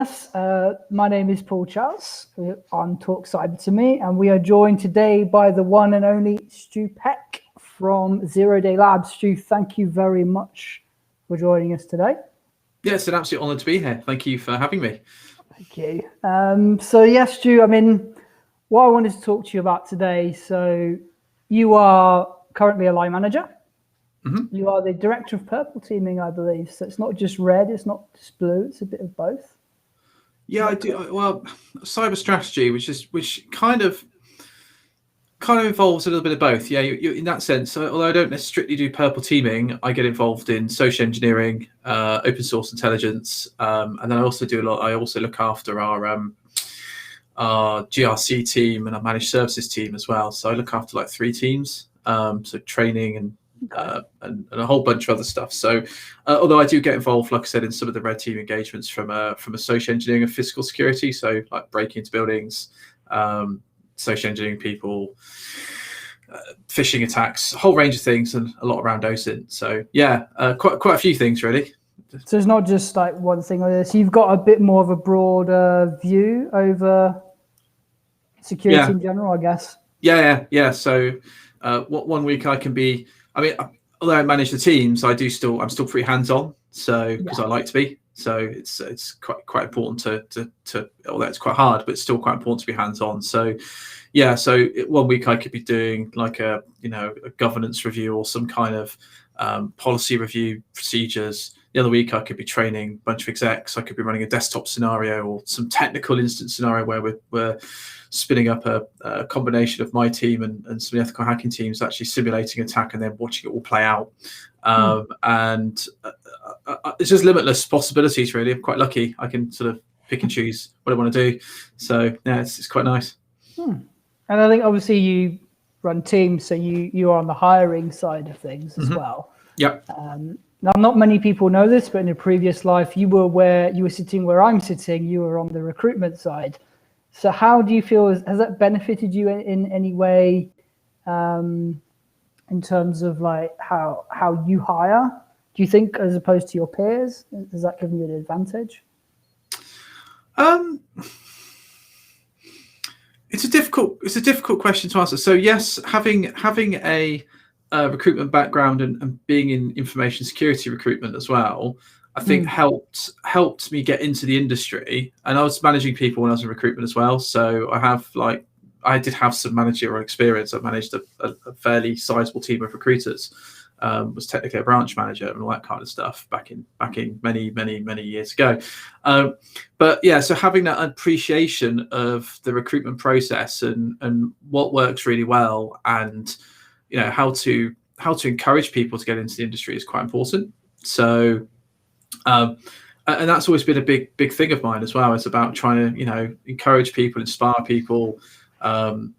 Yes, my name is Paul Charles on Talk Cyber to Me, and we are joined today by the one and only Stu Peck from 0 Day Labs. Stu, thank you very much for joining us today. Yeah, it's an absolute honour to be here. Thank you for having me. Thank you. So yes, Stu, what I wanted to talk to you about today, so you are currently a line manager. Mm-hmm. You are the director of purple teaming, I believe. So it's not just red, it's not just blue, it's a bit of both. Yeah, I do. Well, cyber strategy, which kind of involves a little bit of both. Yeah, you in that sense. Although I don't strictly do purple teaming, I get involved in social engineering, open source intelligence, and then I also do a lot. I also look after our GRC team and our managed services team as well. So I look after like 3 teams. So training and a whole bunch of other stuff. So although I do get involved, like I said, in some of the red team engagements from a social engineering and physical security, so like breaking into buildings, social engineering people, phishing attacks, a whole range of things, and a lot around OSINT. So yeah, quite a few things really. So it's not just like one thing like this. You've got a bit more of a broader view over security in general, I guess. Yeah. So one week I can be. I mean, although I manage the teams, I'm still pretty hands-on. So because I like to be. So it's quite important to although it's quite hard, but it's still quite important to be hands-on. So yeah, so one week I could be doing like a governance review or some kind of policy review procedures. The other week I could be training a bunch of execs. I could be running a desktop scenario or some technical instance scenario where we're spinning up a combination of my team and some of the ethical hacking teams, actually simulating attack and then watching it all play out. And it's just limitless possibilities, really. I'm quite lucky. I can sort of pick and choose what I want to do. So yeah, it's quite nice. And I think obviously you run teams, so you are on the hiring side of things as well. Yeah. Now, not many people know this, but in a previous life, you were sitting where I'm sitting. You were on the recruitment side. So how do you feel? Has that benefited you in any way, in terms of like how you hire? Do you think, as opposed to your peers, has that given you an advantage? It's a difficult question to answer. So yes, having a recruitment background and being in information security recruitment as well, I think helped me get into the industry. And I was managing people when I was in recruitment as well. So I did have some managerial experience. I managed a fairly sizable team of recruiters. Was technically a branch manager and all that kind of stuff back in many years ago. But yeah, so having that appreciation of the recruitment process and what works really well, and how to encourage people to get into the industry is quite important. So and that's always been a big thing of mine as well. It's about trying to encourage people, inspire people, and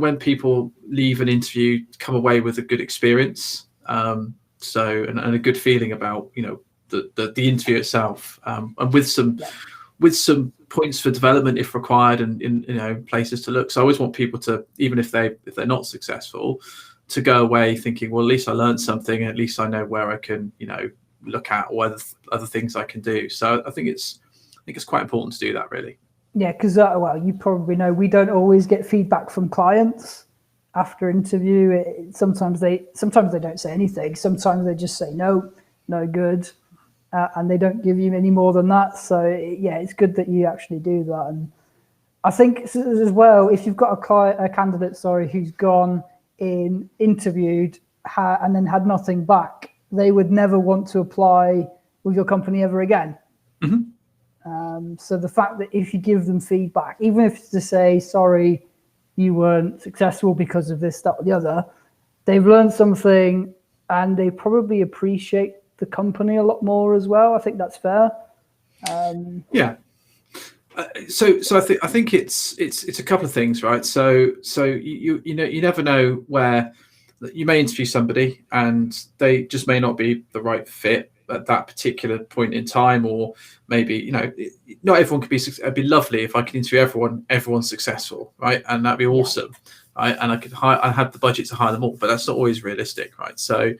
when people leave an interview, come away with a good experience, and a good feeling about the interview itself, and with some points for development if required, and in places to look. So I always want people to, even if they're not successful, to go away thinking, well, at least I learned something, and at least I know where I can look at, or other things I can do. So I think it's quite important to do that, really. Yeah, because well, you probably know we don't always get feedback from clients after interview. Sometimes they don't say anything. Sometimes they just say no good, and they don't give you any more than that. So yeah, it's good that you actually do that. And I think as well, if you've got a candidate, who's gone in, interviewed, and then had nothing back, they would never want to apply with your company ever again. So the fact that if you give them feedback, even if it's to say, sorry, you weren't successful because of this, that, or the other, they've learned something and they probably appreciate the company a lot more as well. I think that's fair. Yeah. So I think it's a couple of things, right? So you never know where you may interview somebody and they just may not be the right fit at that particular point in time, or maybe not everyone could be. It'd be lovely if I could interview everyone's successful, right? And that'd be awesome, right? And I had the budget to hire them all, but that's not always realistic, right? So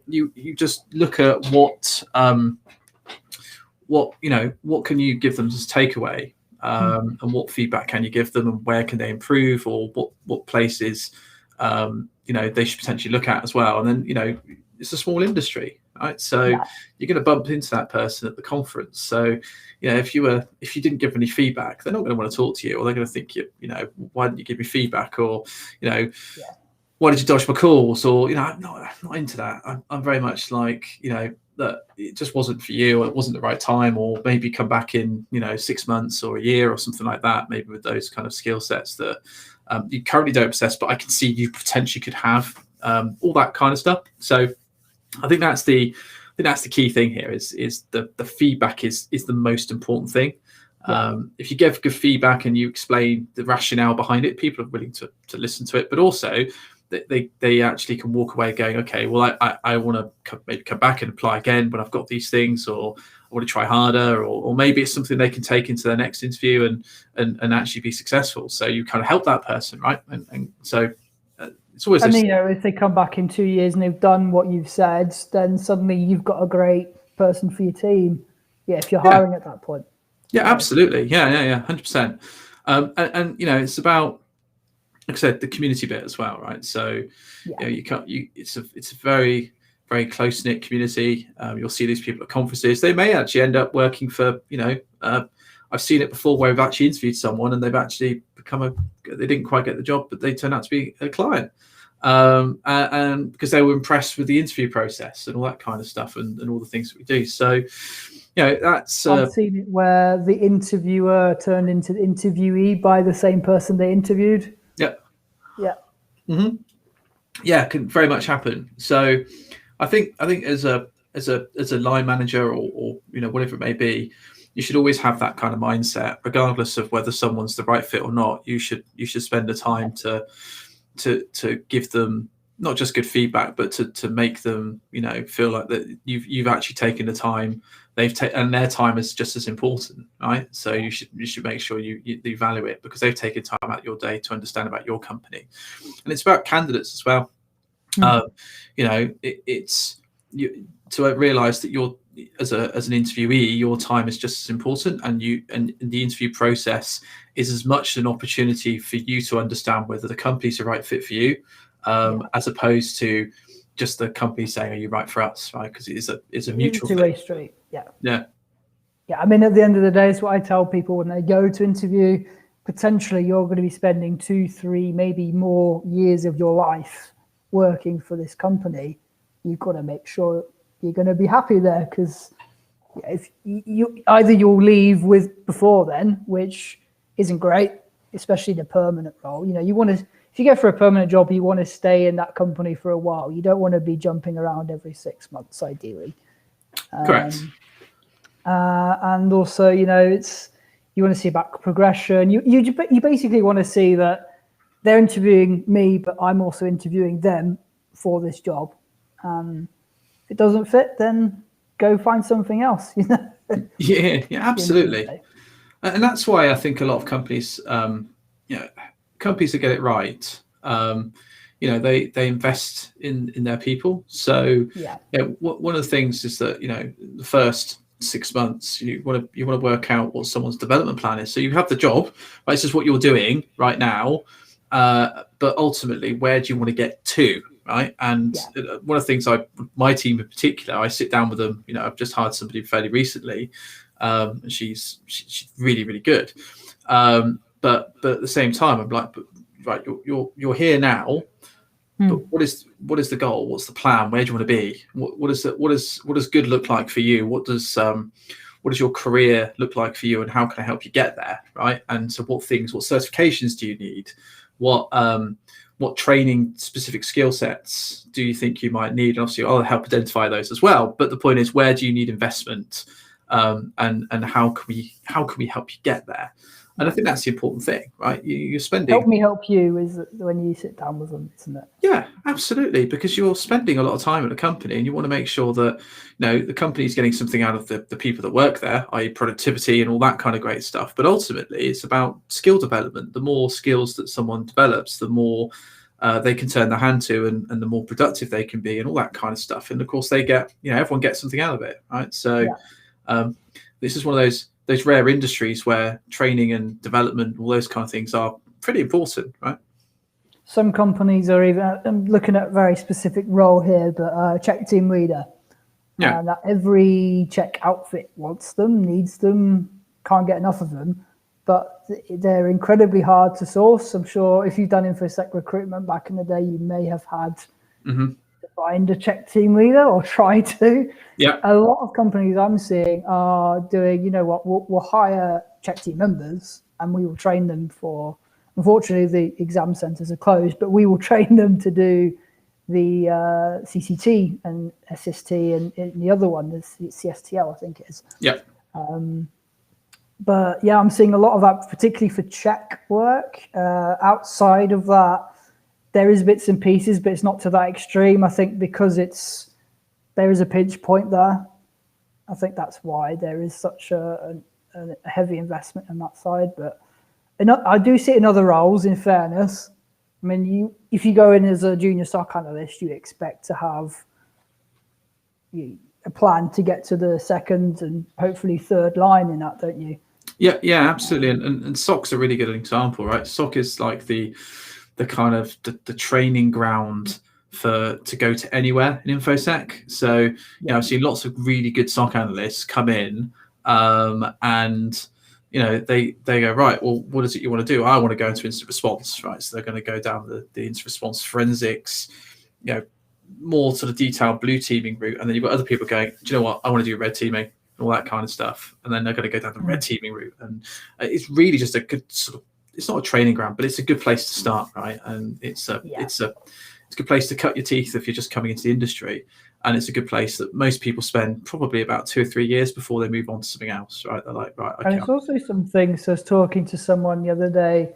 you just look at what can you give them as takeaway, and what feedback can you give them, and where can they improve, or what places they should potentially look at as well. And then it's a small industry, right? So you're going to bump into that person at the conference. So if you didn't give any feedback, they're not going to want to talk to you, or they're going to think why didn't you give me feedback, or why did you dodge my calls, or I'm not into that. I'm very much like that it just wasn't for you, or it wasn't the right time, or maybe come back in 6 months or a year or something like that, maybe with those kind of skill sets that you currently don't possess, but I can see you potentially could have, all that kind of stuff. So I think that's the key thing here is the feedback is the most important thing. If you give good feedback and you explain the rationale behind it, people are willing to listen to it, but also they actually can walk away going, okay, well, I want to maybe come back and apply again when I've got these things, or I want to try harder, or maybe it's something they can take into their next interview and actually be successful. So you kind of help that person, right? And so it's always. And if they come back in 2 years and they've done what you've said, then suddenly you've got a great person for your team. Yeah, if you're hiring at that point. Yeah, absolutely. Yeah, 100%. And it's about, like I said, the community bit as well, right? So it's a very, very close knit community. You'll see these people at conferences. They may actually end up working for I've seen it before where we've actually interviewed someone and they've actually they didn't quite get the job, but they turned out to be a client, and because they were impressed with the interview process and all that kind of stuff, and all the things that we do. So that's I've seen it where the interviewer turned into the interviewee by the same person they interviewed. Yeah, it can very much happen. So I think as a line manager or whatever it may be, you should always have that kind of mindset, regardless of whether someone's the right fit or not. You should spend the time to give them not just good feedback, but to make them feel like that you've actually taken the time. And their time is just as important, right? So you should make sure you value it, because they've taken time out of your day to understand about your company. And it's about candidates as well. It's to realize that you're as an interviewee, your time is just as important, and the interview process is as much an opportunity for you to understand whether the company's the right fit for you, as opposed to just the company saying, "Are you right for us?" Right? Because it's a mutual two-way street. Yeah. I mean, at the end of the day, it's what I tell people when they go to interview. Potentially, you're going to be spending 2, 3, maybe more years of your life working for this company. You've got to make sure you're going to be happy there, because if you'll leave with before then, which isn't great, especially in a permanent role. You want to. If you go for a permanent job, you want to stay in that company for a while. You don't want to be jumping around every 6 months, ideally. Correct. And also, you want to see about progression. You basically want to see that they're interviewing me, but I'm also interviewing them for this job. If it doesn't fit, then go find something else. Yeah, absolutely. And that's why I think a lot of companies, companies that get it right, they invest in their people. So one of the things is that the first 6 months you want to work out what someone's development plan is. So you have the job, right? This is what you're doing right now, but ultimately, where do you want to get to, right? And one of the things my team in particular, I sit down with them. I've just hired somebody fairly recently, and she's really, really good. But at the same time, I'm like, right, you're here now, but what is the goal? What's the plan? Where do you want to be? What does good look like for you? What does your career look like for you, and how can I help you get there, right? And so what certifications do you need? What training, specific skill sets do you think you might need? And obviously, I'll help identify those as well. But the point is, where do you need investment, and how can we help you get there? And I think that's the important thing, right? You're spending. Help me help you is when you sit down with them, isn't it? Yeah, absolutely. Because you're spending a lot of time at a company, and you want to make sure that the company is getting something out of the people that work there, i.e., productivity and all that kind of great stuff. But ultimately, it's about skill development. The more skills that someone develops, the more they can turn their hand to, and the more productive they can be, and all that kind of stuff. And of course, they get everyone gets something out of it, right? So. this is one of those rare industries where training and development, all those kind of things, are pretty important, right? Some companies are even, I'm looking at a very specific role here, but check team leader. Yeah. That every check outfit wants them, needs them, can't get enough of them, but they're incredibly hard to source. I'm sure if you've done InfoSec recruitment back in the day, you may have had to find a check team leader or try to. Yeah. A lot of companies I'm seeing are doing, you know what, we'll hire check team members and we will train them for, unfortunately, the exam centres are closed, but we will train them to do the CCT and SST and the other one, the CSTL, I think it is. Yeah. But yeah, I'm seeing a lot of that, particularly for check work. Outside of that, there is bits and pieces, but it's not to that extreme. I think because there is a pinch point there. I think that's why there is such a heavy investment on that side. But I do see it in other roles, in fairness. I mean, if you go in as a junior SOC analyst, you expect to have a plan to get to the second and hopefully third line in that, don't you? Yeah, absolutely. And SOC's a really good example, right? SOC is like the kind of the training ground to go to anywhere in InfoSec. So, you know, I've seen lots of really good SOC analysts come in and, you know, they go, right, well, what is it you want to do? I want to go into incident response, right? So they're going to go down the incident response forensics, you know, more sort of detailed blue teaming route. And then you've got other people going, do you know what? I want to do red teaming and all that kind of stuff. And then they're going to go down the red teaming route. And it's really just a good sort of, it's not a training ground, but it's a good place to start, right? And it's a good place to cut your teeth if you're just coming into the industry. And it's a good place that most people spend probably about 2 or 3 years before they move on to something else, right? They're like, right, okay. And it's also some things. So I was talking to someone the other day.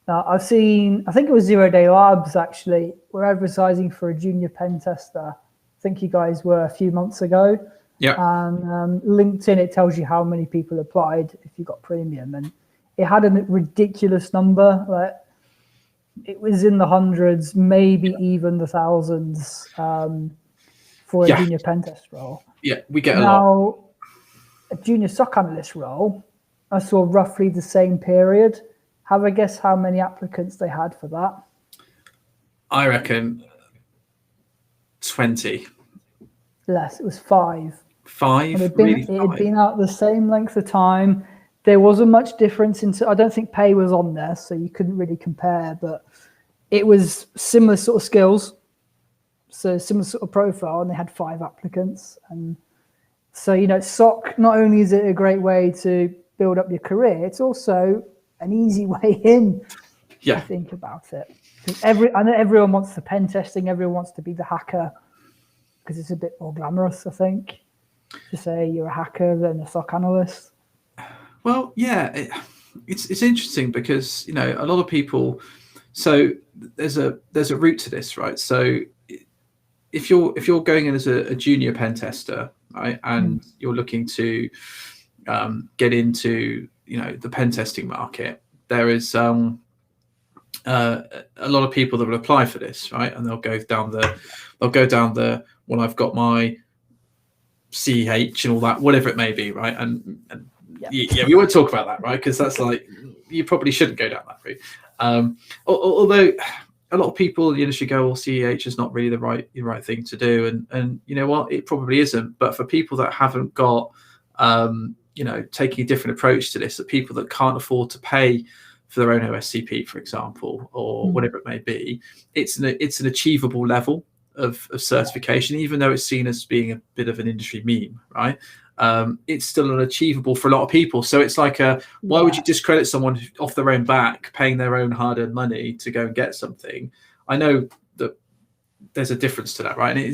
I've seen, I think it was 0 Day Labs actually. We're advertising for a junior pen tester. I think you guys were a few months ago. Yeah. And LinkedIn, it tells you how many people applied if you got premium. And it had a ridiculous number. Like it was in the hundreds, maybe even the thousands. For a junior pen test role. Yeah, we get a lot. A junior SOC analyst role, I saw roughly the same period. Have a guess how many applicants they had for that? I reckon 20. Less, it was 5. 5? And it had been out the same length of time. There wasn't much difference I don't think pay was on there, so you couldn't really compare, but it was similar sort of skills. So similar sort of profile, and they had 5 applicants. And so, you know, SOC, not only is it a great way to build up your career, it's also an easy way in. I think about it. I know everyone wants the pen testing, everyone wants to be the hacker because it's a bit more glamorous, I think, to say you're a hacker than a SOC analyst. Well, yeah, it's interesting because, you know, a lot of people. So there's a route to this, right? So if you're going in as a junior pen tester, right, and you're looking to get into, you know, the pen testing market, there is a lot of people that will apply for this, right, and they'll go down the well, I've got my CH and all that, whatever it may be, right, and we won't talk about that, right, because that's like you probably shouldn't go down that route. Although a lot of people in the industry go, well, CEH is not really the right thing to do. And you know what, it probably isn't. But for people that haven't got, you know, taking a different approach to this, that people that can't afford to pay for their own OSCP, for example, or whatever it may be, it's an achievable level of certification, even though it's seen as being a bit of an industry meme, right? It's still unachievable for a lot of people. So it's like, why would you discredit someone off their own back, paying their own hard-earned money to go and get something? I know that there's a difference to that, right? And it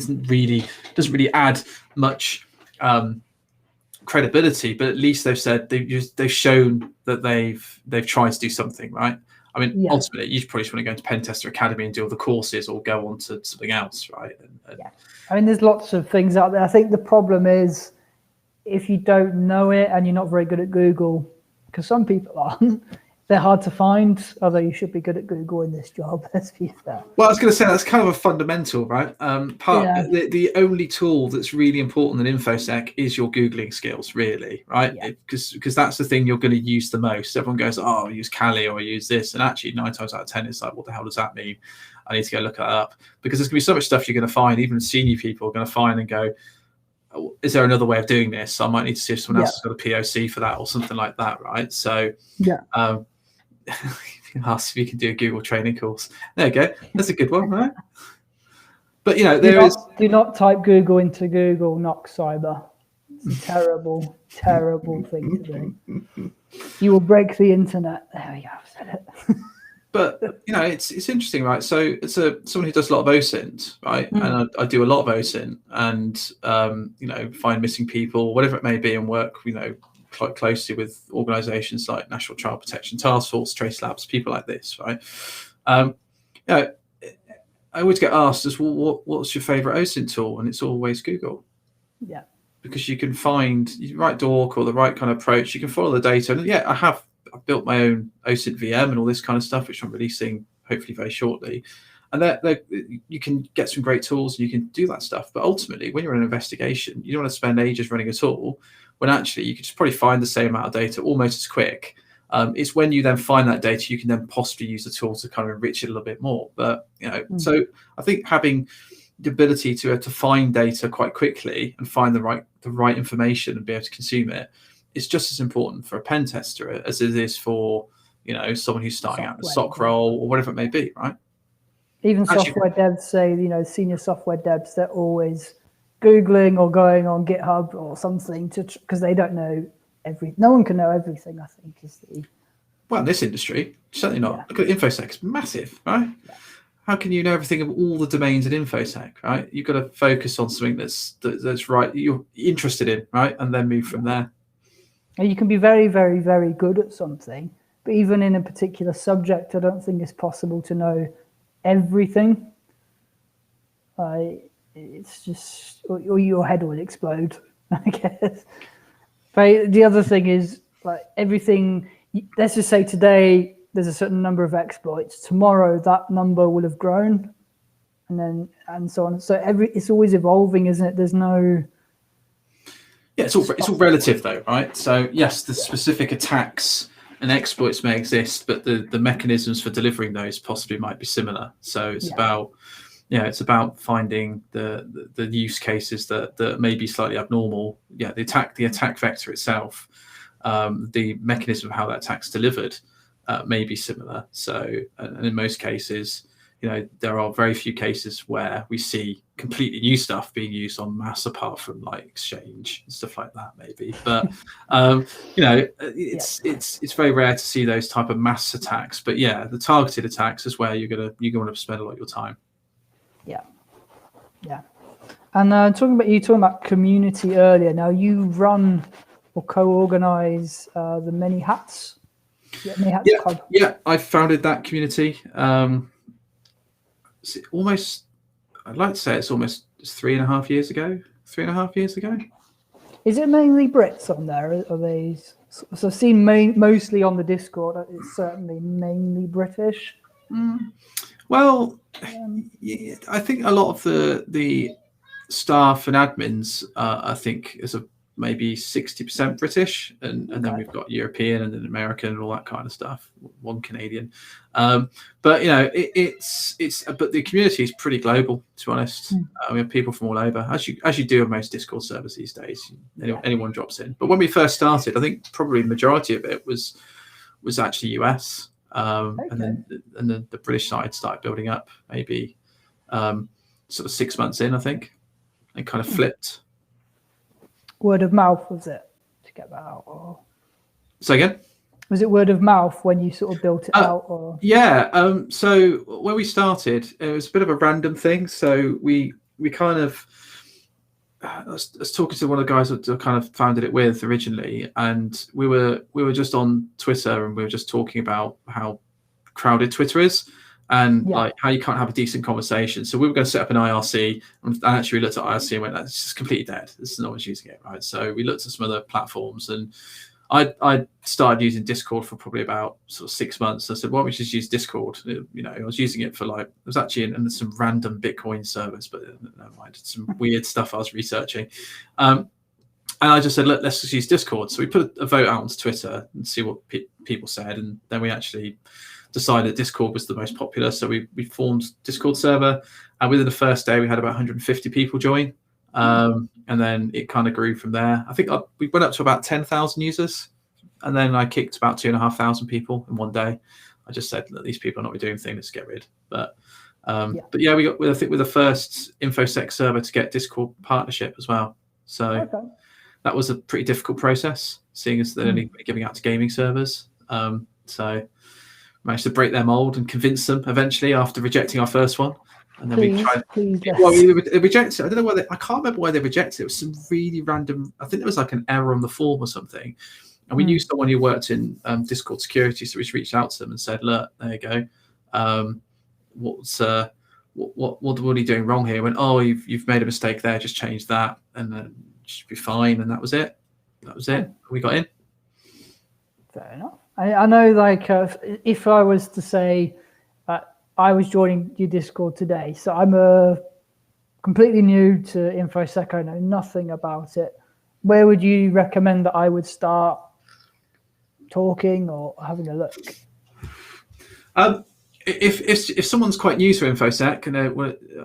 doesn't really add much credibility, but at least they've said they've shown that they've tried to do something, right? I mean, ultimately, you probably just want to go into Pen Tester Academy and do all the courses, or go on to something else, right? I mean, there's lots of things out there. I think the problem is, if you don't know it and you're not very good at Google, because some people aren't, they're hard to find, although you should be good at Google in this job. Let's be fair. Well, I was going to say that's kind of a fundamental, right? Yeah. The only tool that's really important in InfoSec is your Googling skills, really, right? Yeah. Because that's the thing you're going to use the most. Everyone goes, oh, I use Kali or I use this. And actually 9 times out of 10, it's like, what the hell does that mean? I need to go look that up. Because there's going to be so much stuff you're going to find, even senior people are going to find and go, oh, is there another way of doing this? I might need to see if someone else has got a POC for that or something like that, right? So, ask if you can do a Google training course. There you go. That's a good one, right? But do not type Google into Google knock cyber. It's a terrible, terrible thing to do. You will break the internet. There we go. I've said it. But it's interesting, right? So it's someone who does a lot of OSINT, right? And I do a lot of OSINT, and find missing people, whatever it may be, and work quite closely with organisations like National Child Protection Task Force, Trace Labs, people like this, right? I always get asked, what's your favourite OSINT tool? And it's always Google. Yeah. Because you can find the right dork or the right kind of approach. You can follow the data. And I've built my own OSINT VM and all this kind of stuff, which I'm releasing hopefully very shortly. And you can get some great tools and you can do that stuff. But ultimately, when you're in an investigation, you don't want to spend ages running a tool when actually you could just probably find the same amount of data almost as quick. It's when you then find that data, you can then possibly use the tool to kind of enrich it a little bit more. But, so I think having the ability to find data quite quickly and find the right information and be able to consume it is just as important for a pen tester as it is for, someone who's starting out in a SOC role or whatever it may be, right? Even software devs say, senior software devs, they're always Googling or going on GitHub or something because they don't know no one can know everything, I think, is the... Well, in this industry, certainly not. Yeah. Look at InfoSec, it's massive, right? Yeah. How can you know everything of all the domains in InfoSec, right? You've got to focus on something that's right, you're interested in, right? And then move from there. And you can be very, very, very good at something, but even in a particular subject, I don't think it's possible to know everything. It's just, or your head will explode, I guess. But the other thing is, like, everything, let's just say today there's a certain number of exploits. Tomorrow that number will have grown, and so on. So it's always evolving, isn't it? There's no... Yeah, it's all relative though, right? So yes, the specific attacks and exploits may exist, but the mechanisms for delivering those possibly might be similar. So it's about finding the use cases that may be slightly abnormal. Yeah, the attack vector itself, the mechanism of how that attack's delivered may be similar. So, and in most cases, there are very few cases where we see completely new stuff being used en masse, apart from like Exchange and stuff like that, maybe. But it's very rare to see those type of mass attacks. But yeah, the targeted attacks is where you're going to spend a lot of your time. Yeah. And talking about community earlier. Now you run or co-organize the Many Hats. Club. Yeah, I founded that community. I'd like to say it's almost 3.5 years ago. 3.5 years ago. Is it mainly Brits on there? Are they? So I've seen mostly on the Discord. It's certainly mainly British. Well, I think a lot of the staff and admins, I think, is maybe 60% British, and then we've got European and then American and all that kind of stuff. One Canadian, but but the community is pretty global, to be honest. We have people from all over, as you do on most Discord servers these days. Anyone drops in. But when we first started, I think probably the majority of it was actually US. And then the British side started building up maybe sort of 6 months in, I think, and kind of flipped. Word of mouth, was it, to get that out? Or... Say again? Was it word of mouth when you sort of built it out? Or... Yeah. So when we started, it was a bit of a random thing. So we kind of... I was talking to one of the guys that kind of founded it with originally, and we were just on Twitter, and we were just talking about how crowded Twitter is, and like how you can't have a decent conversation. So we were going to set up an IRC, and actually we looked at IRC and went, that's just completely dead. No one's using it, right? So we looked at some other platforms, and I started using Discord for probably about sort of 6 months. I said, why don't we just use Discord? I was using it for it was actually in some random Bitcoin servers, but never mind, some weird stuff I was researching. And I just said, let's just use Discord. So we put a vote out onto Twitter and see what people said. And then we actually decided Discord was the most popular. So we formed Discord server. And within the first day, we had about 150 people join. And then it kind of grew from there. I think we went up to about 10,000 users. And then I kicked about 2,500 people in one day. I just said, look, these people are not doing things, let's get rid. But yeah, we got, I think, we're the first InfoSec server to get Discord partnership as well. So that was a pretty difficult process, seeing as they're only giving out to gaming servers. So managed to break their mold and convince them eventually after rejecting our first one. And then we tried. Well, we rejected it. I don't know why I can't remember why they rejected it. It was some really random. I think there was like an error on the form or something. And we knew someone who worked in Discord security, so we just reached out to them and said, "Look, there you go. What are you doing wrong here?" He went, "Oh, you've made a mistake there. Just change that, and then it should be fine." And that was it. We got in. Fair enough. I know, like, if I was to say I was joining your Discord today, so I'm completely new to InfoSec. I know nothing about it. Where would you recommend that I would start talking or having a look? If someone's quite new to InfoSec, and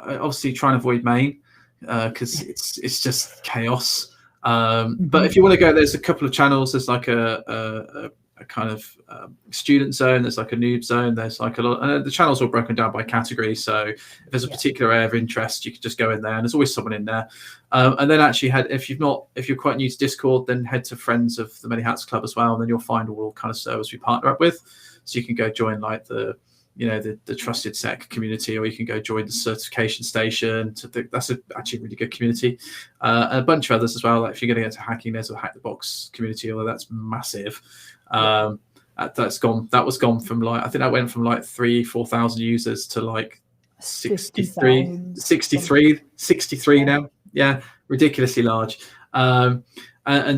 obviously try and avoid main because it's just chaos. But if you want to go, there's a couple of channels. There's like a kind of student zone. There's like a noob zone. There's like a lot. And the channels are all broken down by category. So if there's a particular area of interest, you can just go in there, and there's always someone in there. And then actually, if you're quite new to Discord, then head to Friends of the Many Hats Club as well, and then you'll find all kind of servers we partner up with. So you can go join like the trusted sec community, or you can go join the certification station. That's actually a really good community. And a bunch of others as well. Like if you're going to get into hacking, there's a Hack the Box community, although that's massive. That was gone from like, I think that went from like 3,000-4,000 users to like 63 now. Yeah, ridiculously large. And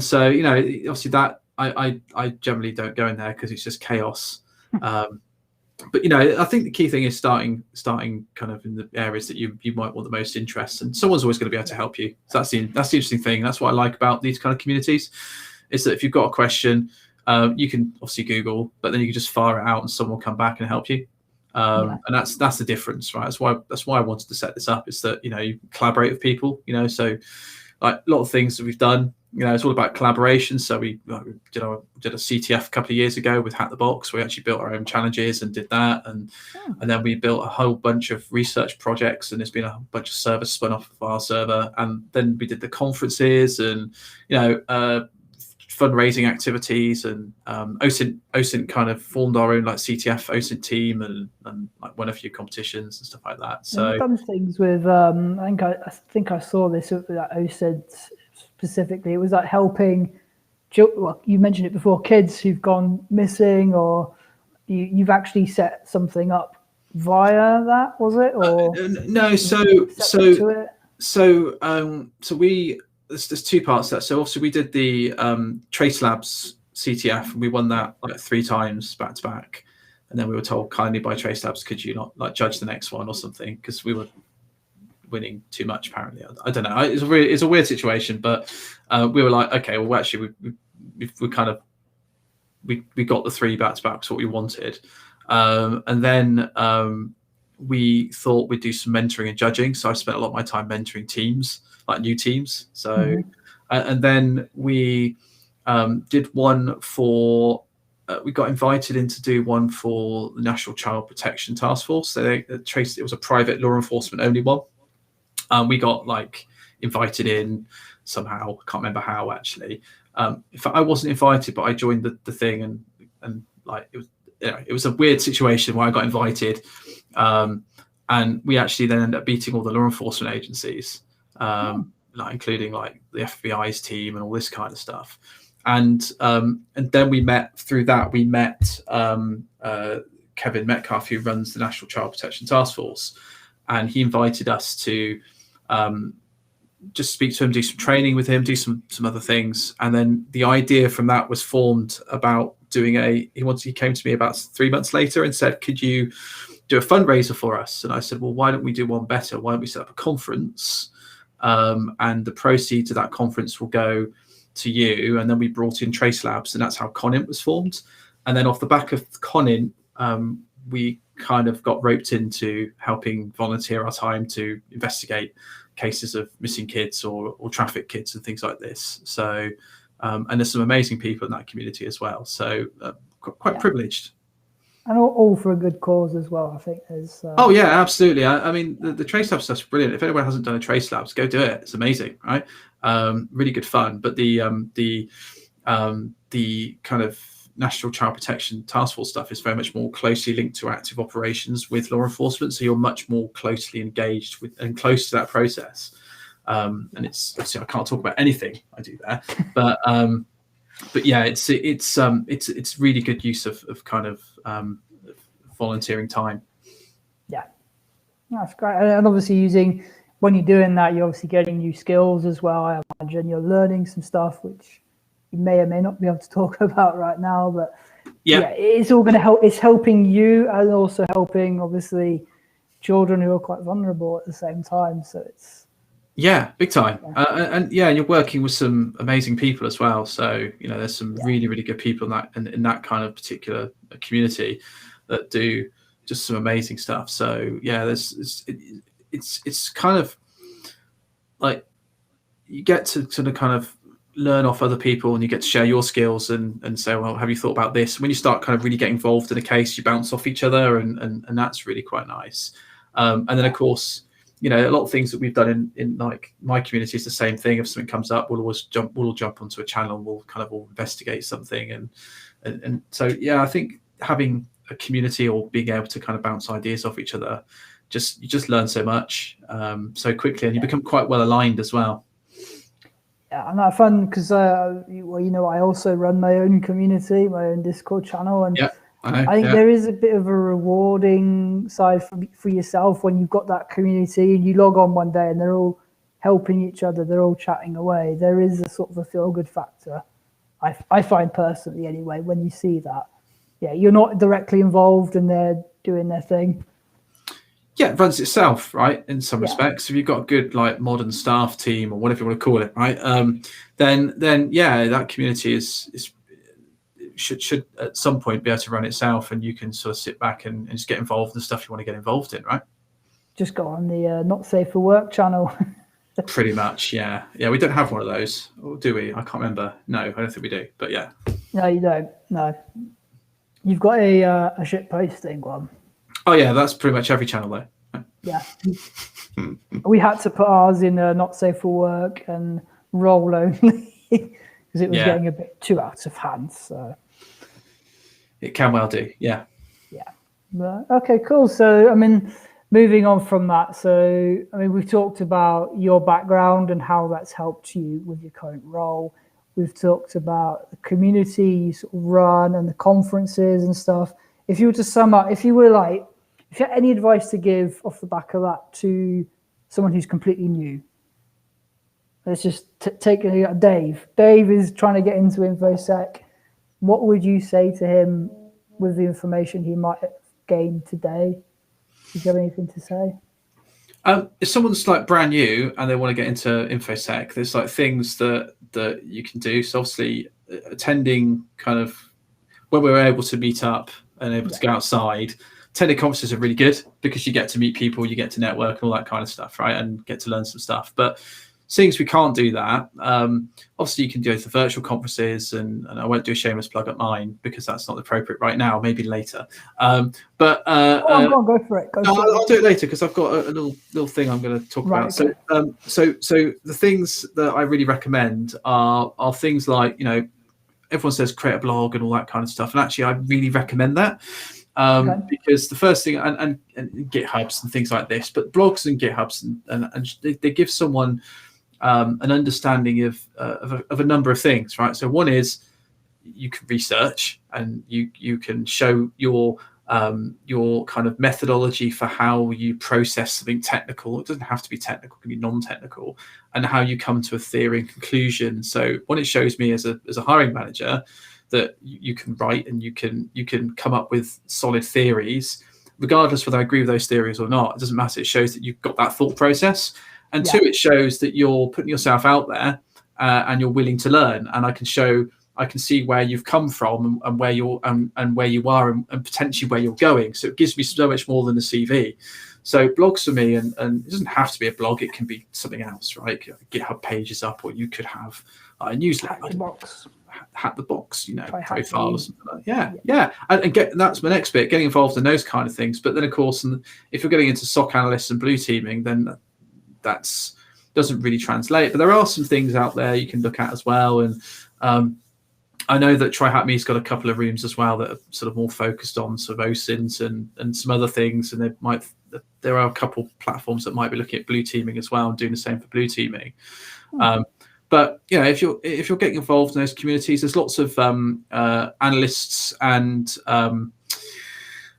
so, obviously that I generally don't go in there because it's just chaos. But I think the key thing is starting kind of in the areas that you might want the most interest, and someone's always going to be able to help you. So that's the interesting thing. That's what I like about these kind of communities, is that if you've got a question, you can obviously Google, but then you can just fire it out and someone will come back and help you. And that's the difference, right? That's why I wanted to set this up, is that you collaborate with people. So like a lot of things that we've done, it's all about collaboration. So we did a CTF a couple of years ago with Hack the Box. We actually built our own challenges and did that, and then we built a whole bunch of research projects, and there's been a bunch of servers spun off of our server. And then we did the conferences and fundraising activities, and OSINT kind of formed our own like CTF OSINT team, and like won a few competitions and stuff like that. So I've done things with I think I saw this with that OSINT specifically. It was like helping, well, you mentioned it before, kids who've gone missing, or you've actually set something up via that, was it? Or no, so we there's two parts to that. So obviously we did the Trace Labs CTF, and we won that like 3 times back to back, and then we were told kindly by Trace Labs, could you not like judge the next one or something, because we were winning too much apparently. I don't know, it's a weird situation, but we were like, okay, well actually we kind of we got the 3 back to back, what we wanted, and then we thought we'd do some mentoring and judging. So I spent a lot of my time mentoring teams, like new teams. So and then we did one for we got invited in to do one for the National Child Protection Task Force. So it was a private law enforcement only one. We got like invited in somehow. I can't remember how actually. In fact, I wasn't invited, but I joined the thing, and like it was a weird situation where I got invited, and we actually then ended up beating all the law enforcement agencies, like including like the FBI's team and all this kind of stuff. And then we met through that. We met Kevin Metcalf, who runs the National Child Protection Task Force, and he invited us to just speak to him, do some training with him, do some other things, and then the idea from that was formed about doing he came to me about 3 months later and said, could you do a fundraiser for us? And I said, well, why don't we do one better? Why don't we set up a conference, and the proceeds of that conference will go to you? And then we brought in Trace Labs, and that's how Conint was formed. And then off the back of Conint, we kind of got roped into helping volunteer our time to investigate cases of missing kids or trafficked kids and things like this. So, and there's some amazing people in that community as well. So quite privileged. And all for a good cause as well, I think. Oh, yeah, absolutely. I mean, the Trace Lab stuff's brilliant. If anyone hasn't done a Trace Labs, go do it. It's amazing, right? Really good fun. But the kind of National Child Protection Task Force stuff is very much more closely linked to active operations with law enforcement. So you're much more closely engaged with and close to that process. And it's obviously I can't talk about anything I do there, but yeah, it's really good use of kind of volunteering time. Yeah, that's great. And obviously when you're doing that, you're obviously getting new skills as well. I imagine you're learning some stuff which you may or may not be able to talk about right now, but yeah it's all going to help. It's helping you and also helping obviously children who are quite vulnerable at the same time. So it's big time. And you're working with some amazing people as well. So there's some really, really good people in that kind of particular community that do just some amazing stuff. So yeah, it's kind of like you get to sort of kind of learn off other people, and you get to share your skills and say, well, have you thought about this? When you start kind of really getting involved in a case, you bounce off each other, and that's really quite nice. And then of course, a lot of things that we've done in like my community is the same thing. If something comes up, we'll all jump onto a channel and we'll kind of all investigate something. And so, yeah, I think having a community or being able to kind of bounce ideas off each other, you just learn so much so quickly, and you become quite well aligned as well. Yeah, and that's fun because, I also run my own community, my own Discord channel. And I think there is a bit of a rewarding side for yourself when you've got that community and you log on one day and they're all helping each other, they're all chatting away. There is a sort of a feel-good factor, I find personally anyway, when you see that. Yeah, you're not directly involved and they're doing their thing. Yeah, it runs itself, right? In some respects, if you've got a good like modern staff team or whatever you want to call it, right? Then yeah, that community should at some point be able to run itself, and you can sort of sit back and just get involved in the stuff you want to get involved in, right? Just go on the Not Safe for Work channel. Pretty much, yeah. We don't have one of those, or do we? I can't remember. No, I don't think we do. But yeah. No, you don't. No, you've got a shit posting one. Oh yeah, that's pretty much every channel though. Yeah. We had to put ours in Not Safe for Work and roll only because it was getting a bit too out of hand. So it can well do, yeah. But, okay, cool. So I mean, moving on from that. So I mean, we've talked about your background and how that's helped you with your current role. We've talked about the community you sort of run and the conferences and stuff. If you were to sum up, if you had any advice to give off the back of that to someone who's completely new, let's just take Dave. Dave is trying to get into InfoSec. What would you say to him with the information he might have gained today? Do you have anything to say? If someone's like brand new and they want to get into InfoSec, there's like things that you can do. So obviously attending kind of when we were able to meet up and able to go outside, attending conferences are really good because you get to meet people, you get to network and all that kind of stuff, right? And get to learn some stuff. But seeing as we can't do that, obviously you can do the virtual conferences, and I won't do a shameless plug at mine because that's not appropriate right now, maybe later. Go for it. I'll do it later because I've got a little thing I'm going to talk about. Okay. So the things that I really recommend are things like, everyone says create a blog and all that kind of stuff. And actually I really recommend that. Because the first thing, and GitHubs and things like this, but blogs and GitHubs and they give someone an understanding of a number of things, right? So one is you can research and you can show your your kind of methodology for how you process something technical. It doesn't have to be technical, it can be non-technical, and how you come to a theory and conclusion. So what it shows me as a hiring manager, that you can write and you can come up with solid theories, regardless whether I agree with those theories or not. It doesn't matter. It shows that you've got that thought process, and two, it shows that you're putting yourself out there and you're willing to learn. And I can see where you've come from and where you're and where you are and potentially where you're going. So it gives me so much more than a CV. So blogs for me, and it doesn't have to be a blog, it can be something else, right? GitHub pages up, or you could have a newsletter. Hack the box, profile or something like that. Yeah. And that's my next bit, getting involved in those kind of things. But then, of course, if you're getting into SOC analysts and blue teaming, then that's doesn't really translate. But there are some things out there you can look at as well. And I know that TryHackMe's got a couple of rooms as well that are sort of more focused on sort of OSINTs and some other things. And there are a couple platforms that might be looking at blue teaming as well and doing the same for blue teaming. But if you're getting involved in those communities, there's lots of analysts and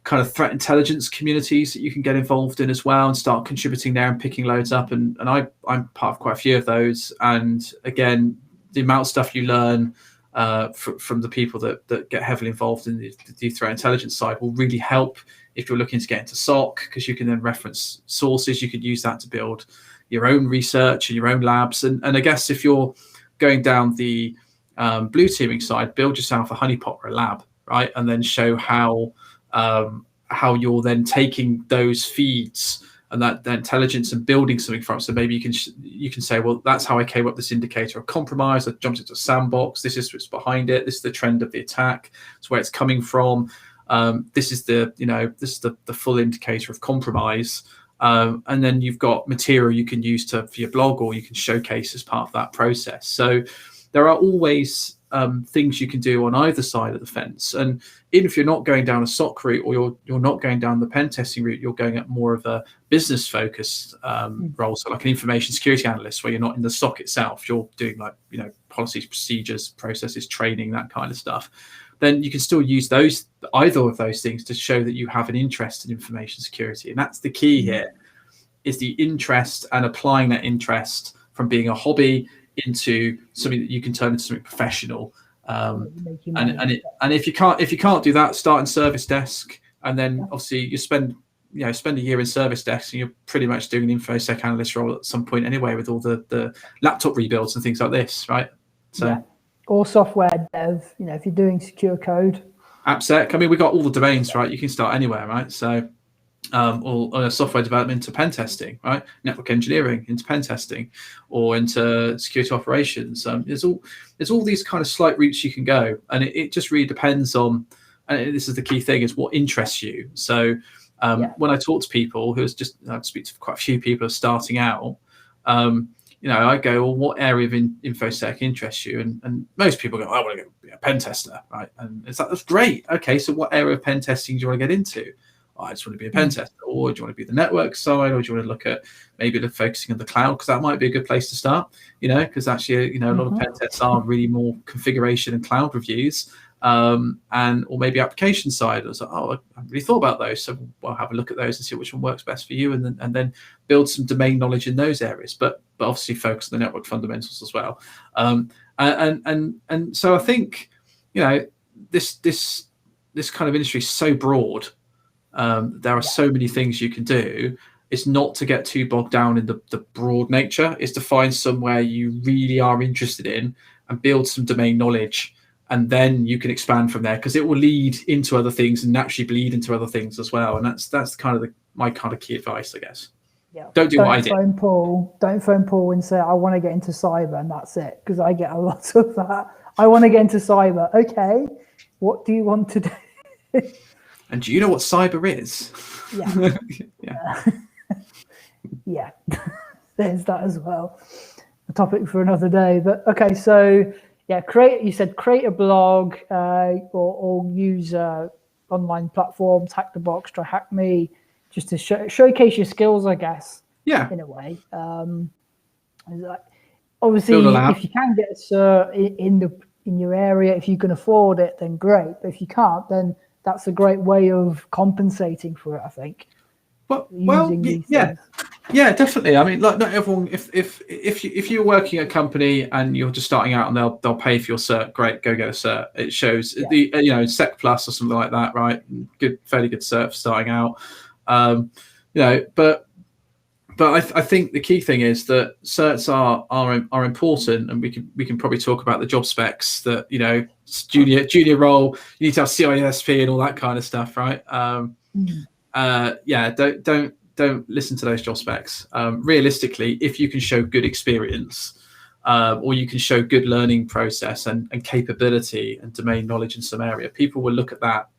kind of threat intelligence communities that you can get involved in as well and start contributing there and picking loads up. And I'm part of quite a few of those. And again, the amount of stuff you learn from the people that get heavily involved in the threat intelligence side will really help if you're looking to get into SOC, because you can then reference sources. You could use that to build your own research and your own labs. And I guess if you're going down the blue teaming side, build yourself a honeypot or a lab, right? And then show how you're then taking those feeds and that intelligence and building something from it. So maybe you can say, well, that's how I came up with this indicator of compromise. I jumped into a sandbox. This is what's behind it. This is the trend of the attack. It's where it's coming from. This is the full indicator of compromise. And then you've got material you can use for your blog, or you can showcase as part of that process. So there are always things you can do on either side of the fence. And even if you're not going down a SOC route, or you're not going down the pen testing route, you're going at more of a business focused role. So like an information security analyst, where you're not in the SOC itself, you're doing policies, procedures, processes, training, that kind of stuff. Then you can still use either of those things to show that you have an interest in information security. And that's the key here, is the interest, and applying that interest from being a hobby into something that you can turn into something professional. And if you can't do that, start in service desk, and then obviously you spend a year in service desk, and you're pretty much doing an infosec analyst role at some point anyway, with all the laptop rebuilds and things like this, right? So or software dev, if you're doing secure code. AppSec, I mean, we got all the domains, right? You can start anywhere, right? So or software development into pen testing, right? Network engineering into pen testing, or into security operations. There's all these kind of slight routes you can go, and it just really depends on. And this is the key thing: is what interests you. So when I talk to people I speak to quite a few people who are starting out. I go, well, what area of infosec interests you? And most people go, I want to be a pen tester, right? And it's like, that's great. Okay, so what area of pen testing do you want to get into? I just want to be a pen tester. Or do you want to be the network side? Or do you want to look at maybe focusing on the cloud? Because that might be a good place to start, because actually, a lot of pen tests are really more configuration and cloud reviews. Or maybe application side. I was like, I haven't really thought about those, so we'll have a look at those and see which one works best for you, and then build some domain knowledge in those areas. But obviously focus on the network fundamentals as well. And so I think this kind of industry is so broad. There are so many things you can do. It's not to get too bogged down in the broad nature. It's to find somewhere you really are interested in and build some domain knowledge. And then you can expand from there, because it will lead into other things and naturally bleed into other things as well. And that's kind of my kind of key advice, I guess. Yeah. Don't what I did. Don't phone Paul and say, I want to get into cyber, and that's it. Because I get a lot of that. I want to get into cyber. Okay, what do you want to do? And do you know what cyber is? Yeah. Yeah. There's that as well. A topic for another day. But okay, so create a blog, or use online platforms, Hack the Box, TryHackMe, just to showcase your skills, I guess. Yeah. In a way. Obviously, if you can get a cert in your area, if you can afford it, then great. But if you can't, then that's a great way of compensating for it, I think. Using these things. Yeah, definitely. I mean, like, not everyone. If you're working at a company and you're just starting out and they'll pay for your cert, great, go get a cert. It shows the Sec Plus or something like that, right? Fairly good cert for starting out. But I think the key thing is that certs are important, and we can probably talk about the job specs that junior role, you need to have CISP and all that kind of stuff, right? Don't listen to those job specs. Realistically, if you can show good experience, or you can show good learning process and capability and domain knowledge in some area, people will look at that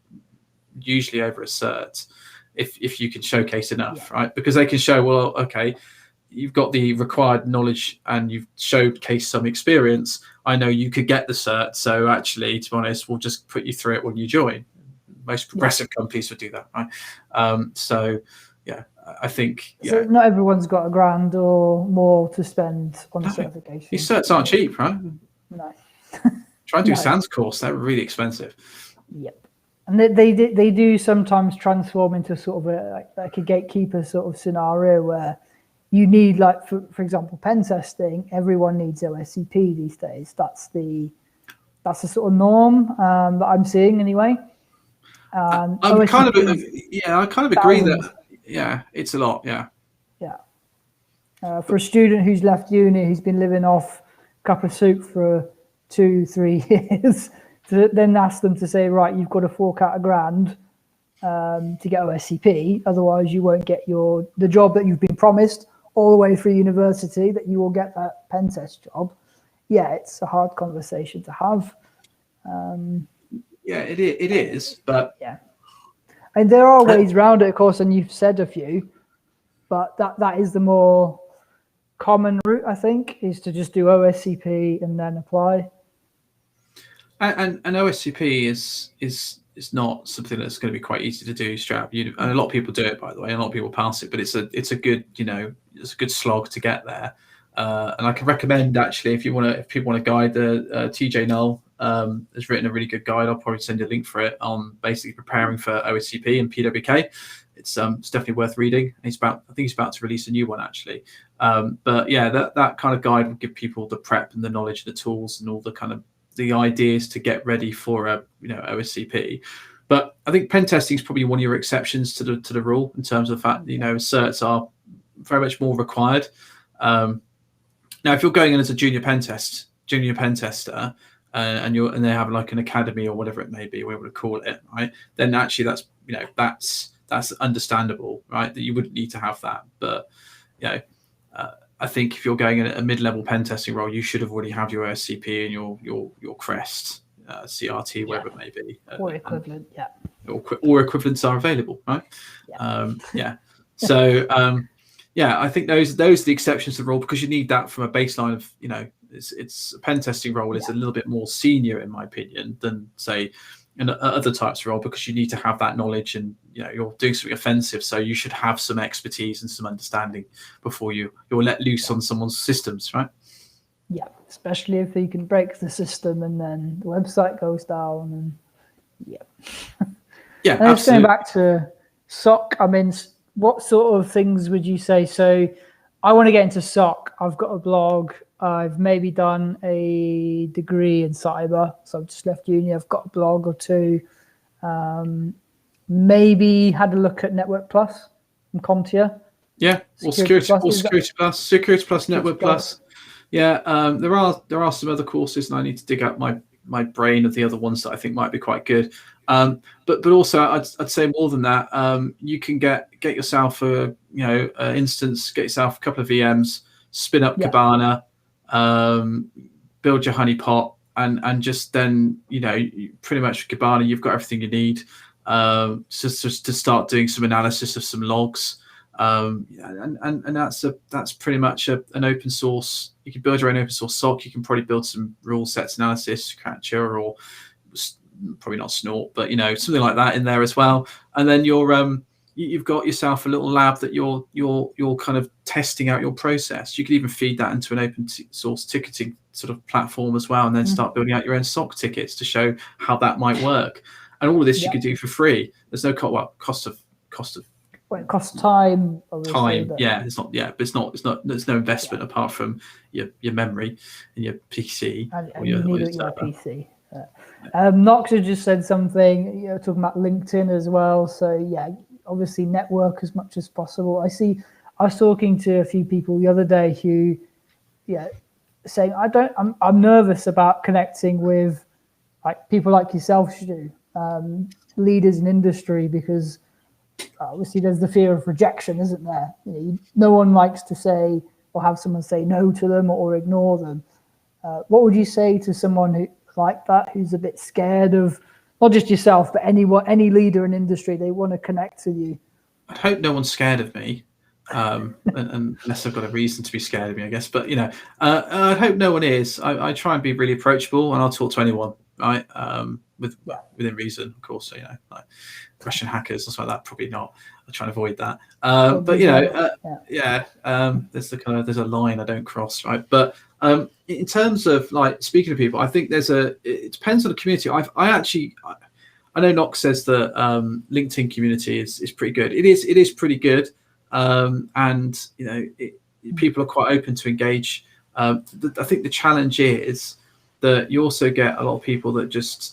usually over a cert if you can showcase enough, right? Because they can show, well, okay, you've got the required knowledge and you've showcased some experience. I know you could get the cert, so actually, to be honest, we'll just put you through it when you join. Most progressive companies would do that, right? I think so not everyone's got $1,000 or more to spend on certification. These certs aren't cheap, right? No. Try and do SANS course; they're really expensive. Yep. And they do sometimes transform into sort of like a gatekeeper sort of scenario where you need, like, for example, pen testing. Everyone needs OSCP these days. That's the sort of norm that I'm seeing anyway. I kind of agree that it's a lot. For a student who's left uni, who's been living off a cup of soup for 2-3 years, to then ask them to say, right, you've got to fork out $1,000 to get OSCP, otherwise you won't get the job that you've been promised all the way through university, that you will get that pen test job. It's a hard conversation to have. It is, but and there are ways around it, of course, and you've said a few, but that is the more common route, I think, is to just do OSCP and then apply. And OSCP is not something that's going to be quite easy to do straight up. And a lot of people do it, by the way, and a lot of people pass it, but it's a good it's a good slog to get there. And I can recommend, actually, if people want to guide, the TJ Null has written a really good guide. I'll probably send you a link for it on basically preparing for OSCP and PWK. It's definitely worth reading. I think he's about to release a new one, actually. But that kind of guide will give people the prep and the knowledge and the tools and all the kind of the ideas to get ready for a OSCP. But I think pen testing is probably one of your exceptions to the rule, in terms of the fact that certs are very much more required. Now, if you're going in as a junior pen tester, and they have like an academy or whatever it may be, whatever to call it, right? Then actually that's understandable, right? That you wouldn't need to have that. But I think if you're going in a mid-level pen testing role, you should have already have your OSCP and your CREST, CRT, whatever it may be, or equivalent, or equivalents are available, right? So I think those are the exceptions to the rule, because you need that from a baseline of it's a pen testing role is a little bit more senior, in my opinion, than say in other types of role, because you need to have that knowledge, and you're doing something offensive, so you should have some expertise and some understanding before you're let loose on someone's systems, right? Especially if you can break the system and then the website goes down. And and just going back to SOC, I mean, what sort of things would you say? So I want to get into SOC. I've got a blog. I've maybe done a degree in cyber, so I've just left uni. I've got a blog or two. Maybe had a look at Network Plus from CompTIA. Or Security Plus, Network Plus. There are some other courses, and I need to dig out my brain of the other ones that I think might be quite good. But also I'd say more than that. You can get yourself an instance, get yourself a couple of VMs, spin up Kibana, build your honeypot, and just then pretty much Kibana, you've got everything you need just to start doing some analysis of some logs. And that's pretty much an open source. You can build your own open source SOC. You can probably build some rule sets analysis, Catcher, or probably not Snort, but something like that in there as well. And then you've got yourself a little lab that you're kind of testing out your process. You could even feed that into an open source ticketing sort of platform as well, and then start building out your own SOC tickets to show how that might work. and all of this you Yeah. could do for free. There's no cost of Well, it costs time, obviously. time. But Yeah, it's not. Yeah, but it's not. There's no investment apart from your memory and your PC and your you need your your server. PC. Knox has just said something, talking about LinkedIn as well. So yeah, obviously network as much as possible. I was talking to a few people the other day who, saying I'm nervous about connecting with like people like yourself, Stu, leaders in industry, because obviously there's the fear of rejection, isn't there? No one likes to say or have someone say no to them or ignore them. What would you say to someone who like that, who's a bit scared of not just yourself, but any leader in industry? They want to connect to you. I hope no one's scared of me, unless I've got a reason to be scared of me, I guess. But I hope no one is. I try and be really approachable, and I'll talk to anyone, right? Within reason, of course. So, like Russian hackers or something like that, probably not. I'll try and avoid that. But there's a line I don't cross, right? But in terms of like speaking to people, I think it depends on the community. I know Knox says that LinkedIn community is pretty good. It is pretty good, and people are quite open to engage. I think the challenge is that you also get a lot of people that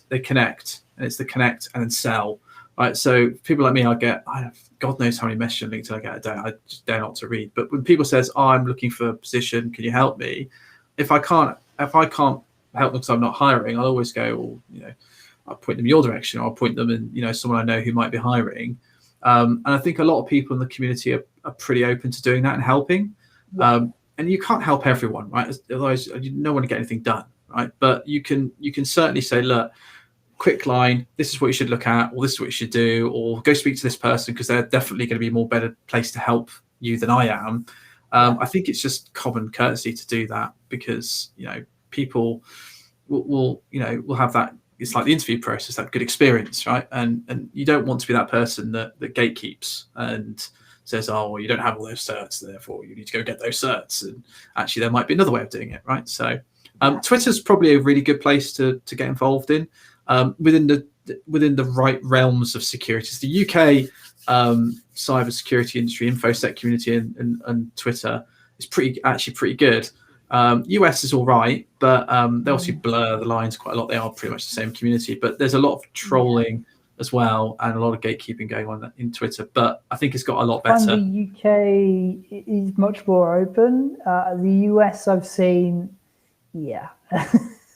they connect, and it's the connect and then sell, right? So people like me, I have God knows how many messages on LinkedIn I get a day. I just dare not to read. But when people says, "Oh, I'm looking for a position, can you help me?" If I can't help them because I'm not hiring, I'll always go, well, I'll point them your direction, or I'll point them in, someone I know who might be hiring. And I think a lot of people in the community are pretty open to doing that and helping. Yeah. And you can't help everyone, right? Otherwise, no one to get anything done, right? But you can certainly say, look, quick line, this is what you should look at, or this is what you should do, or go speak to this person because they're definitely going to be a more better place to help you than I am. I think it's just common courtesy to do that, because people will have that. It's like the interview process, that good experience, right? And you don't want to be that person that gatekeeps and says, oh, well, you don't have all those certs, therefore you need to go get those certs. And actually, there might be another way of doing it, right? So Twitter's probably a really good place to get involved in within the right realms of security. So the UK cybersecurity industry, InfoSec community, and Twitter is actually pretty good. US is all right, but they also blur the lines quite a lot. They are pretty much the same community, but there's a lot of trolling as well, and a lot of gatekeeping going on in Twitter. But I think it's got a lot better. The UK is much more open. The US I've seen,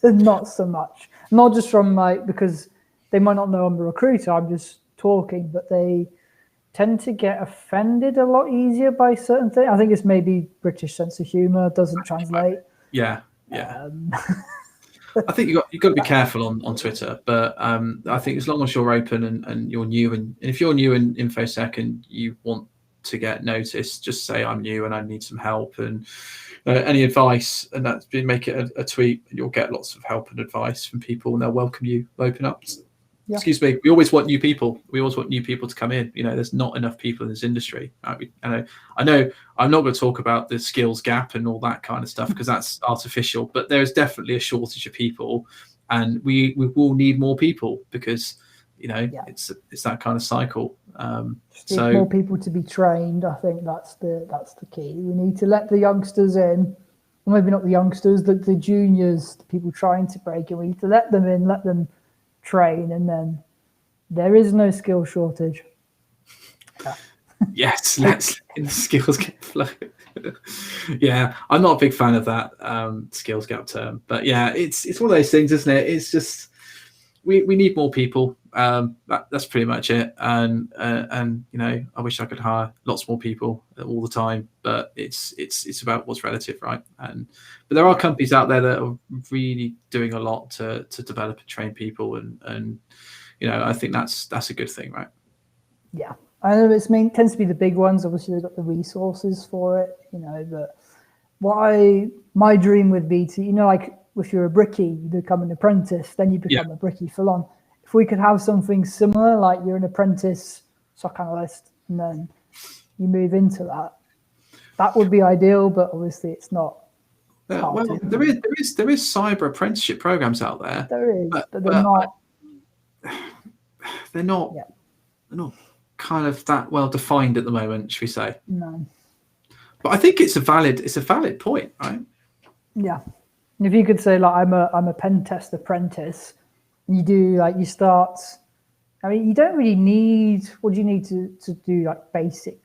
not so much. Not just from because they might not know I'm a recruiter. I'm just talking, but they tend to get offended a lot easier by certain things. I think it's maybe British sense of humor doesn't translate. Yeah. I think you've got to be careful on Twitter, but I think as long as you're open and you're new, and if you're new in InfoSec and you want to get noticed, just say I'm new and I need some help and any advice, and make it a tweet, and you'll get lots of help and advice from people, and they'll welcome you, open up. Yeah. Excuse me. We always want new people. We always want new people to come in. There's not enough people in this industry. Right? I know. I'm not going to talk about the skills gap and all that kind of stuff because that's artificial. But there is definitely a shortage of people, and we will need more people because it's that kind of cycle. So more people to be trained. I think that's the key. We need to let the youngsters in. Well, maybe not the youngsters, the juniors, the people trying to break in. We need to let them in, let them train, and then there is no skill shortage. Yes, let's let the skills get flow. Yeah, I'm not a big fan of that skills gap term, but it's one of those things, isn't it? It's just we need more people. That's pretty much it. And I wish I could hire lots more people all the time, but it's about what's relative, right? But there are companies out there that are really doing a lot to develop and train people, and I think that's a good thing, right? Yeah, I know it tends to be the big ones. Obviously, they've got the resources for it, But my dream would be to, like if you're a brickie, you become an apprentice, then you become a brickie full on. If we could have something similar, like you're an apprentice SOC analyst, and then you move into that would be ideal. But obviously, it's not. Well, there is cyber apprenticeship programs out there. There is, but they're not. they're not kind of that well defined at the moment, should we say? No. But I think it's a valid point, right? Yeah. If you could say, like, I'm a pen test apprentice, and you do, like, you start. I mean, you don't really need. What do you need to do, like,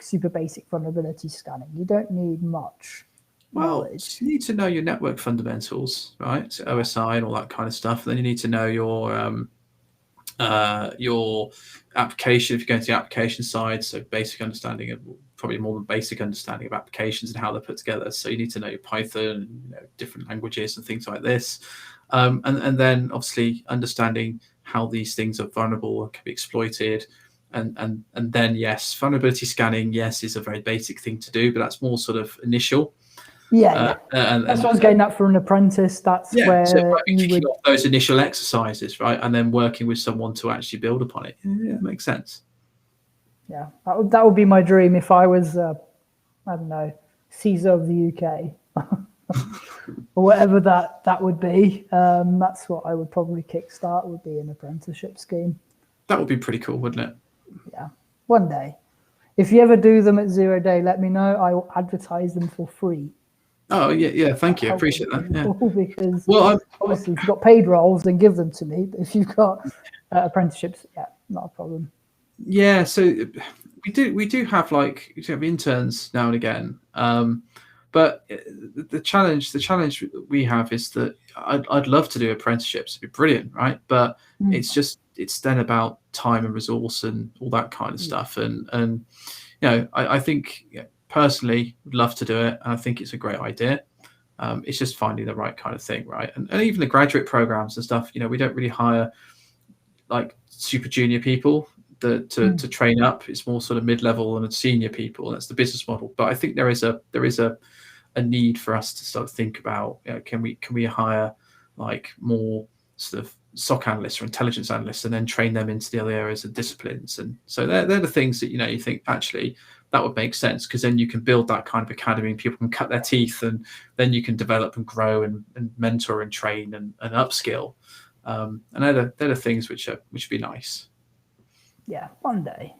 super basic vulnerability scanning? You don't need much knowledge. You need to know your network fundamentals, right? So OSI and all that kind of stuff. Then you need to know your application, if you're going to the application side, so basic understanding of, probably more than basic understanding of applications and how they're put together. So you need to know your Python, different languages and things like this, and then obviously understanding how these things are vulnerable and can be exploited, and then yes, vulnerability scanning, yes, is a very basic thing to do, but that's more sort of initial. That's what I was getting at for an apprentice. That's where so you would off those initial exercises, right, and then working with someone to actually build upon it. Yeah, it makes sense. Yeah, that would be my dream if I was, I don't know, Caesar of the UK, or whatever that would be. That's what I would probably kickstart. Would be an apprenticeship scheme. That would be pretty cool, wouldn't it? Yeah, one day. If you ever do them at 0 day, let me know. I will advertise them for free. Oh yeah, thank you. I appreciate that. Yeah. Because obviously, if you've got paid roles, then give them to me. But if you've got apprenticeships, not a problem. Yeah, so we do have interns now and again, but the challenge we have is that I'd love to do apprenticeships. It'd be brilliant, right? But it's then about time and resource and all that kind of stuff, and I think personally would love to do it, and I think it's a great idea. It's just finding the right kind of thing, right? And even the graduate programs and stuff, we don't really hire like super junior people to train up. It's more sort of mid-level and senior people. That's the business model. But I think there is a need for us to start to think about, can we hire like more sort of SOC analysts or intelligence analysts and then train them into the other areas and disciplines. And so they're the things that you think actually that would make sense, because then you can build that kind of academy and people can cut their teeth, and then you can develop and grow and mentor and train and upskill. And they're the things which would be nice. Yeah, one day.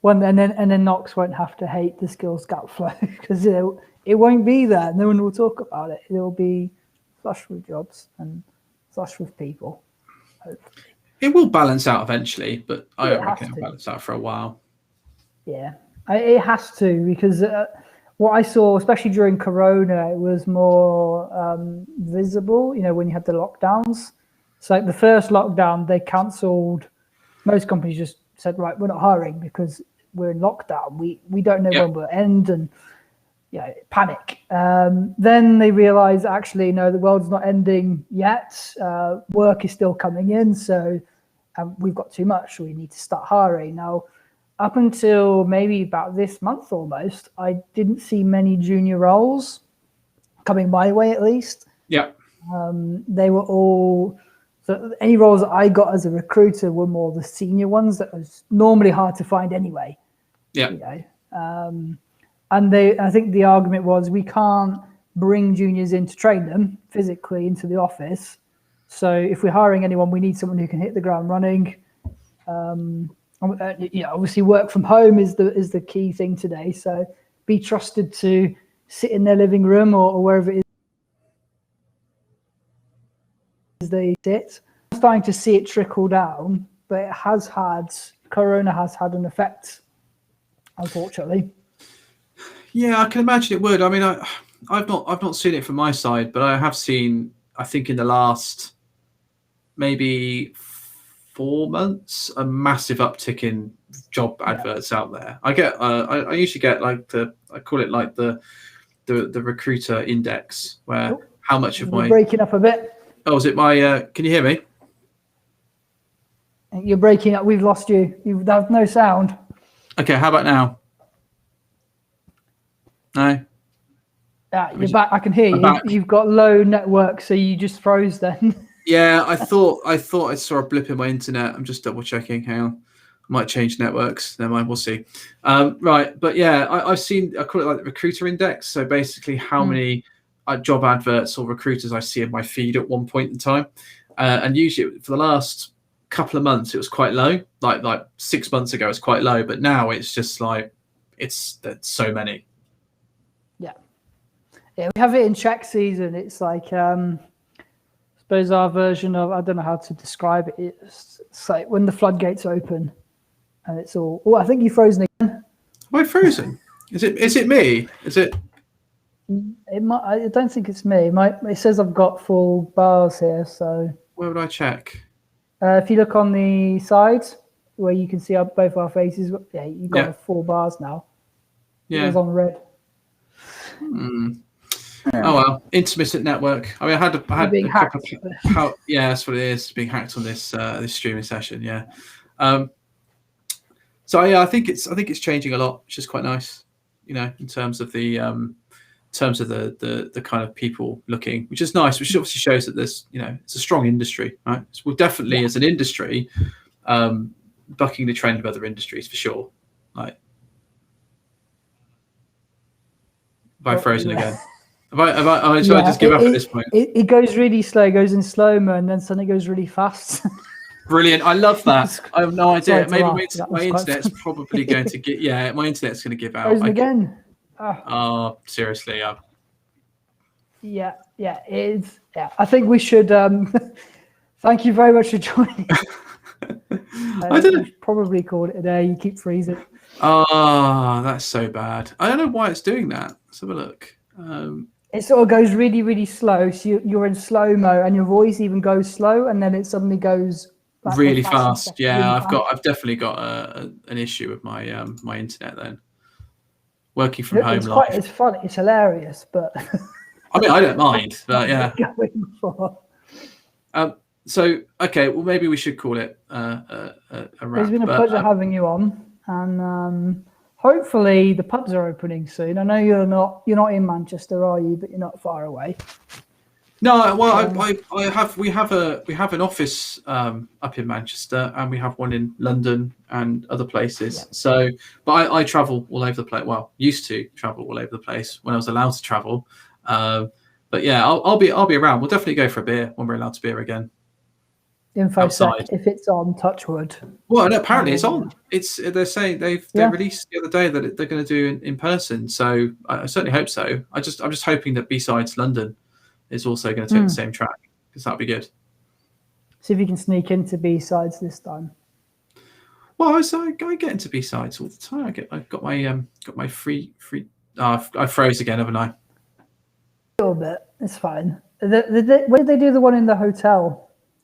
And then Knox won't have to hate the skills gap flow, because it won't be there. No one will talk about it. It will be flush with jobs and flush with people, hopefully. It will balance out eventually, but I don't reckon it'll balance out for a while. Yeah, it has to, because what I saw, especially during Corona, it was more visible, when you had the lockdowns. So the first lockdown, they cancelled. Most companies just said, right, we're not hiring because we're in lockdown. We don't know when we'll end, and panic. Then they realized, actually, no, the world's not ending yet. Work is still coming in, so we've got too much, so we need to start hiring. Now, up until maybe about this month almost, I didn't see many junior roles coming my way, at least. Yeah. They were all... So any roles that I got as a recruiter were more the senior ones that was normally hard to find anyway. Yeah. And I think the argument was, we can't bring juniors in to train them physically into the office. So if we're hiring anyone, we need someone who can hit the ground running. Obviously work from home is the key thing today. So be trusted to sit in their living room or wherever it is they sit. I'm starting to see it trickle down, but Corona has had an effect, unfortunately. Yeah, I can imagine it would. I mean, I've not seen it from my side, but I have seen, I think in the last maybe 4 months, a massive uptick in job adverts out there. I usually get I call it like the recruiter index, where how much of my... breaking up a bit. Oh, is it my... can you hear me? You're breaking up. We've lost you. You have no sound. Okay, how about now? No? You're back. I can hear you. Back. You've got low network, so you just froze then. Yeah, I thought I saw a blip in my internet. I'm just double checking. Hang on. I might change networks. Never mind, we'll see. Right, but yeah, I call it like the recruiter index. So basically how many job adverts or recruiters I see in my feed at one point in time. And usually for the last couple of months, it was quite low. Like 6 months ago, it's quite low, but now it's just like there's so many. Yeah, we have it in check season. It's like I suppose our version of, I don't know how to describe it. It's like when the floodgates open, and it's all. Oh, I think you've frozen again. Am I frozen? Is it me? Is it? It might. I don't think it's me. It says I've got full bars here. So Where would I check? if you look on the side where you can see both our faces, yeah, you've got full bars now. Yeah. It was on red. Oh well, intermittent network. I mean, I had a couple of that's what it is, being hacked on this this streaming session. Yeah. So yeah, I think it's changing a lot, which is quite nice. In terms of the the kind of people looking, which is nice, which obviously shows that there's it's a strong industry, right? So we're definitely as an industry bucking the trend of other industries for sure. Like, have I frozen again? Have I just give up at this point? It goes really slow, goes in slow-mo, and then suddenly goes really fast. Brilliant. I love that. I have no idea. Maybe my internet's funny. probably going to get, my internet's going to give out. Frozen again. Oh, seriously. Yeah, it is. Yeah, I think we should, thank you very much for joining. I don't know. Probably called it a day. You keep freezing. Oh, that's so bad. I don't know why it's doing that. Let's have a look. It sort of goes really, really slow. So you're in slow-mo and your voice even goes slow, and then it suddenly goes really fast. Yeah, really I've definitely got an issue with my my internet then. Working from home live. It's funny. It's hilarious, but I mean, I don't mind. But yeah. So okay, well maybe we should call it a wrap. It's been a pleasure having you on, and hopefully the pubs are opening soon. I know you're not in Manchester, are you? But you're not far away. No, well, we have an office up in Manchester, and we have one in London and other places. Yeah. So, but I travel all over the place. Well, used to travel all over the place when I was allowed to travel. But yeah, I'll be around. We'll definitely go for a beer when we're allowed to beer again. InfoSec, if it's on, touch wood. Well, no, apparently it's on. They're saying they released the other day that they're going to do in person. So I certainly hope so. I'm just hoping that B-Sides London is also going to take the same track, because that'd be good. See if you can sneak into B-Sides this time. Well, I get into B-Sides all the time. I've got my free. I froze again, haven't I? A little bit. It's fine. When did they do the one in the hotel?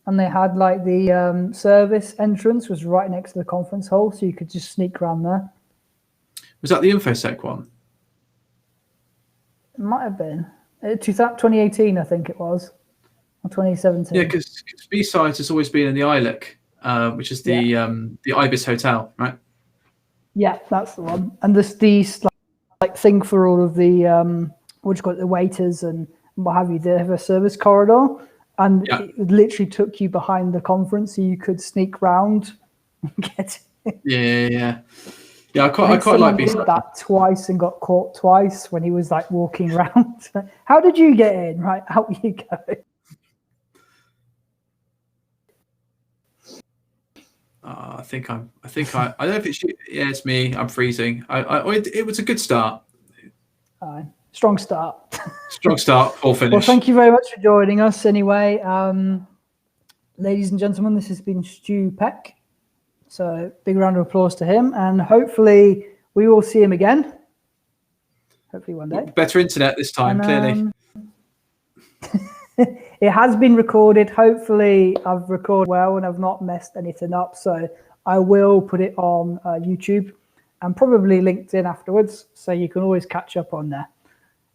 And they had like the service entrance was right next to the conference hall, so you could just sneak around there. Was that the InfoSec one? It might have been. 2018, I think it was, or 2017. Yeah, because B-Sides has always been in the ILEC, which is the Ibis Hotel, right? Yeah, that's the one. And this like thing for all of the what do you call it, the waiters and what have you. They have a service corridor, and it literally took you behind the conference, so you could sneak round and get it. Yeah, I quite like B-Sides. Did that twice and got caught twice when he was like walking around. How did you get in? Right, out you go. I don't know if it's you. Yeah, it's me. I'm freezing. It was a good start. Strong start. Strong start. All finish. Well, thank you very much for joining us. Anyway, ladies and gentlemen, this has been Stu Peck. So big round of applause to him, and hopefully we will see him again. Hopefully one day. Better internet this time, clearly. It has been recorded. Hopefully I've recorded well and I've not messed anything up. So I will put it on YouTube and probably LinkedIn afterwards. So you can always catch up on there.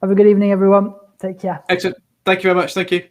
Have a good evening, everyone. Take care. Excellent. Thank you very much. Thank you.